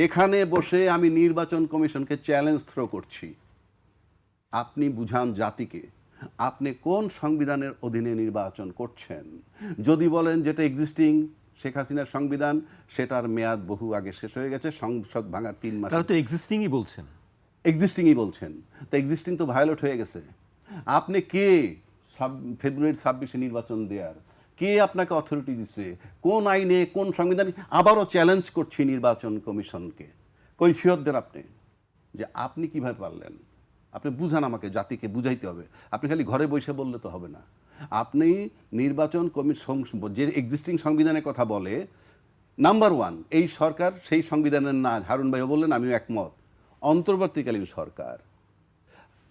এখানে বসে আমি নির্বাচন কমিশনকে চ্যালেঞ্জ থ্রো করছি, আপনি বুঝান জাতিকে আপনি কোন সংবিধানের অধীনে নির্বাচন করছেন। যদি বলেন যেটা এক্সিস্টিং শেখ হাসিনার সংবিধান, সেটার মেয়াদ বহু আগে শেষ হয়ে গেছে, সংসদ ভাঙার 3 মাস। তারা তো এক্সিস্টিংই বলছেন। এক্সিস্টিংই বলছেন, তো এক্সিস্টিং তো ভায়োলেট হয়ে গেছে। আপনি কে ফেব্রুয়ারি 26-এ নির্বাচন দেওয়ার? কে আপনাকে অথরিটি দিচ্ছে? কোন আইনে, কোন সংবিধানে? আবারও চ্যালেঞ্জ করছি নির্বাচন কমিশনকে, কৈফিয়ত দেন আপনি যে আপনি কিভাবে পারলেন। আপনি বুঝান, আমাকে জাতিকে বুঝাইতে হবে। আপনি খালি ঘরে বসে বললে তো হবে না। আপনি নির্বাচন কমিশন যে এক্সিস্টিং সংবিধানের কথা বলে, নাম্বার 1 এই সরকার সেই সংবিধানের না। হারুন ভাইও বললেন, আমিও একমত, অন্তর্বর্তীকালীন সরকার।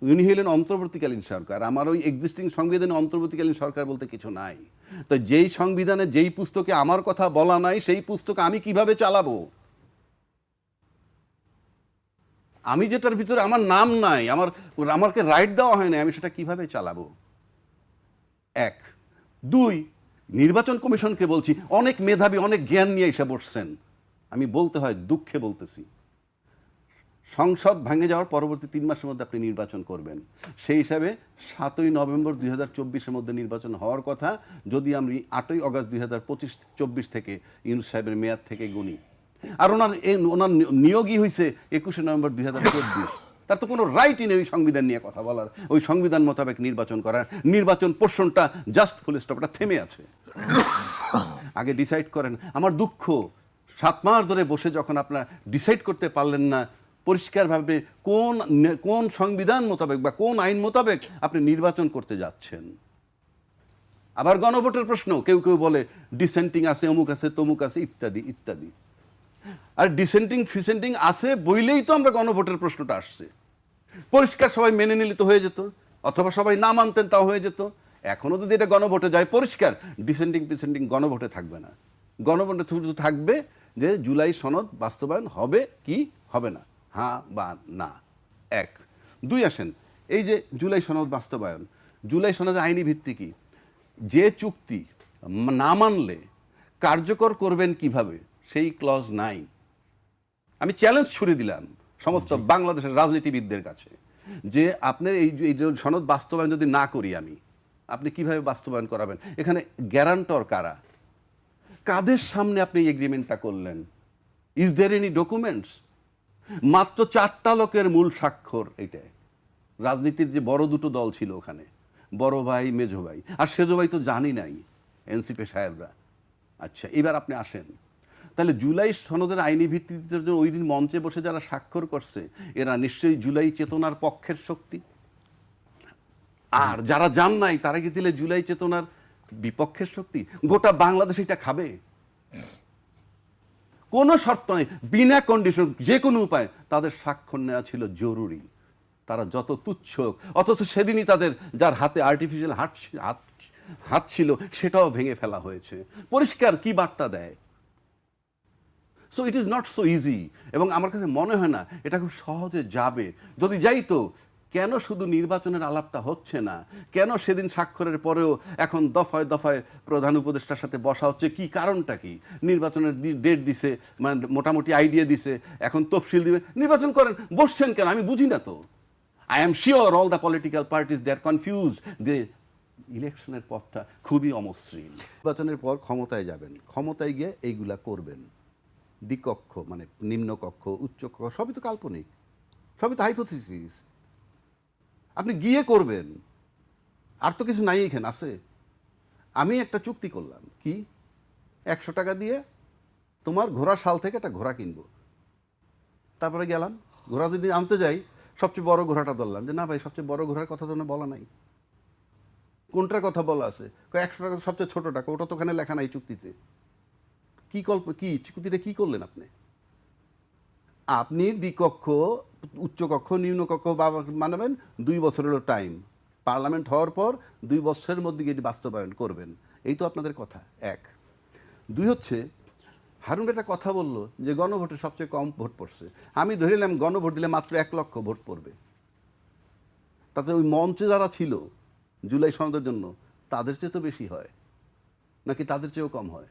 উনি হলেন অন্তর্বর্তীকালীন সরকার। আমার ওই এক্সিস্টিং সংবিধানে অন্তর্বর্তীকালীন সরকার বলতে কিছু নাই। তো যেই সংবিধানে যেই পুস্তকে আমার কথা বলা নাই, সেই পুস্তক আমি কিভাবে চালাবো? আমি যেটার ভিতরে আমার নাম নাই, আমাকে রাইট দেওয়া হয় না, আমি সেটা কিভাবে চালাবো? 1 2 নির্বাচন কমিশনকে বলছি, অনেক মেধাবী, অনেক জ্ঞান নিয়ে এসে বসছেন। আমি বলতে হয়, দুঃখে বলতেছি, সংসদ ভেঙে যাওয়ার পরবর্তী 3 মাসের মধ্যে আপনি নির্বাচন করবেন। সেই হিসাবে 7ই নভেম্বর 2024-এর মধ্যে নির্বাচন হওয়ার কথা, যদি আমি 8ই অগাস্ট 2025-24 থেকে ইউনূস সাহেবের মেয়াদ থেকে গুনি। আর ওনার নিয়োগই হয়েছে 21শে নভেম্বর 2024। তার তো কোনো রাইটই নেই ওই সংবিধান নিয়ে কথা বলার, ওই সংবিধান মোতাবেক নির্বাচন করার। নির্বাচন পোর্শনটা জাস্ট ফুল স্টপটা থেমে আছে। আগে ডিসাইড করেন। আমার দুঃখ, 7 মাস ধরে বসে যখন আপনারা ডিসাইড করতে পারলেন না পরিষ্কারভাবে কোন সংবিধান মোতাবেক বা কোন আইন মোতাবেক আপনি নির্বাচন করতে যাচ্ছেন। আবার গণভোটের প্রশ্ন, কেউ কেউ বলে ডিসেন্টিং আছে, অমুক আছে, তমুক আছে, ইত্যাদি ইত্যাদি। আর ডিসেন্টিং ফিসেন্টিং আছে বইলেই তো আমরা গণভোটের প্রশ্নটা আসছে। পরিষ্কার সবাই মেনে নিলে তো হয়ে যেত, অথবা সবাই না মানতেন তাও হয়ে যেত। এখনো যদি এটা গণভোটে যায়, পরিষ্কার ডিসেন্টিং ফিসেন্টিং গণভোটে থাকবে না। গণভোটে শুধু থাকবে যে জুলাই সনদ বাস্তবায়ন হবে কি হবে না, হ্যাঁ বা না। 1 2 আসেন, এই যে জুলাই সনদ বাস্তবায়ন, জুলাই সনদের আইনি ভিত্তি কি? যে চুক্তি না মানলে কার্যকর করবেন কিভাবে, সেই ক্লজ নাই। আমি চ্যালেঞ্জ ছুড়ে দিলাম সমস্ত বাংলাদেশের রাজনীতিবিদদের কাছে যে আপনার এই সনদ বাস্তবায়ন যদি না করি আমি, আপনি কিভাবে বাস্তবায়ন করাবেন? এখানে গ্যারান্টর কারা? কাদের সামনে আপনি এই এগ্রিমেন্টটা করলেন? Is there any documents? মাত্র 4টা লোকের মূল স্বাক্ষর। এইটাই রাজনীতির যে বড় দুটো দল ছিল ওখানে, বড় ভাই মেজো ভাই, আর সেজো ভাই তো জানি নাই, এনসিপি সাহেবরা। আচ্ছা, এবার আপনি আসেন, তাহলে জুলাই সনদের আইনি ভিত্তিতে ওই দিন মঞ্চে বসে যারা স্বাক্ষর করছে, এরা নিশ্চয়ই জুলাই চেতনার পক্ষের শক্তি। আর যারা জান নাই, তারা কি দিলে জুলাই চেতনার বিপক্ষের শক্তি? গোটা বাংলাদেশ এটা খাবে? কোনো শর্ত নেই, বিনা কন্ডিশন, যে কোনো উপায় তাদের স্বাক্ষর নেওয়া ছিল জরুরি। তারা যত তুচ্ছ, অথচ সেদিনই তাদের যার হাতে আর্টিফিশিয়াল হাত ছিল সেটাও ভেঙে ফেলা হয়েছে। পরিষ্কার কি বার্তা দেয়? So it is not so easy. এবং আমার কাছে মনে হয় না এটা খুব সহজে যাবে। যদি যাইতো, কেন শুধু নির্বাচনের আলাপটা হচ্ছে না? কেন সেদিন স্বাক্ষরের পরেও এখন দফায় দফায় প্রধান উপদেষ্টার সাথে বসা হচ্ছে? কি কারণটা কি? নির্বাচনের ডেট দিছে, মানে মোটামুটি আইডিয়া দিছে, এখন তফসিল দিবে, নির্বাচন করেন, বসছেন কেন? আমি বুঝি না তো। I am sure all the political parties they are confused যে ইলেকশনের পথটা খুবই অমসৃণ। নির্বাচনের পর ক্ষমতায় যাবেন, ক্ষমতায় গিয়ে এইগুলা করবেন। দ্বিকক্ষ মানে নিম্নকক্ষ, উচ্চকক্ষ, সবই তো কাল্পনিক, সবই তো হাইপোথিসিস। আপনি গিয়ে করবেন, আর তো কিছু নাই এখানে আছে। আমি একটা চুক্তি করলাম, কি 100 টাকা দিয়ে তোমার ঘোড়া শাল থেকে একটা ঘোড়া কিনবো। তারপরে গেলাম, ঘোড়া যদি আনতে যাই, সবচেয়ে বড় ঘোড়াটা ধরলাম, যে না ভাই, সবচেয়ে বড় ঘোড়ার কথা তো বলা নাই। কোনটার কথা বলা আছে? 100 টাকা সবচেয়ে ছোট টাকা, ওটা তো ওখানে লেখা নাই চুক্তিতে। কি চুক্তিটা কি করলেন আপনি? আপনি দ্বিকক্ষ, উচ্চকক্ষ, নিম্নকক্ষ মানাবেন, 2 বছরেরও টাইম। পার্লামেন্ট হওয়ার পর 2 বছরের মধ্যে এটি বাস্তবায়ন করবেন। এই তো আপনাদের কথা। 1 2 হচ্ছে, হারুন একটা কথা বললো যে গণভোটে সবচেয়ে কম ভোট পড়ছে। আমি ধরে নিলাম গণভোট দিলে মাত্র 1 লক্ষ ভোট পড়বে। তাতে ওই মঞ্চে যারা ছিল জুলাই সনদের জন্য, তাদের চেয়ে তো বেশি হয় নাকি তাদের চেয়েও কম হয়?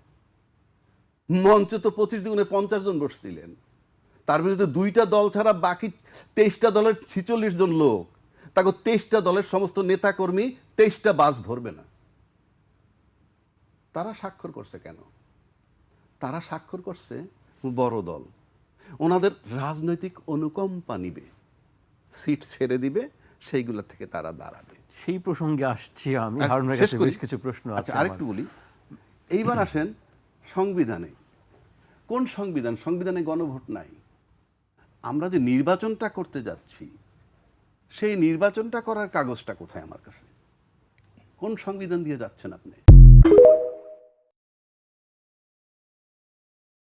মঞ্চে তো 25 দুগুণে 50 জন বসছিলেন। তার বিরুদ্ধে 2টা দল ছাড়া বাকি 23টা দলের 46 জন লোক, তাকে 23টা দলের সমস্ত নেতাকর্মী 23টা বাস ভরবে না। তারা স্বাক্ষর করছে কেন? তারা স্বাক্ষর করছে বড় দল, ওনাদের রাজনৈতিক অনুকম্পা নিবে, সিট ছেড়ে দিবে, সেইগুলো থেকে তারা দাঁড়াবে। সেই প্রসঙ্গে আসছি আমি, হারুনের কাছে বেশ কিছু প্রশ্ন আছে। আচ্ছা, আরেকটু বলি। এইবার আসেন সংবিধানে। কোন সংবিধান? সংবিধানে গণভোট নাই। আমরা যে নির্বাচনটা করতে যাচ্ছি, সেই নির্বাচনটা করার কাগজটা কোথায় আমার কাছে? কোন সংবিধান দিয়ে যাচ্ছেন আপনি?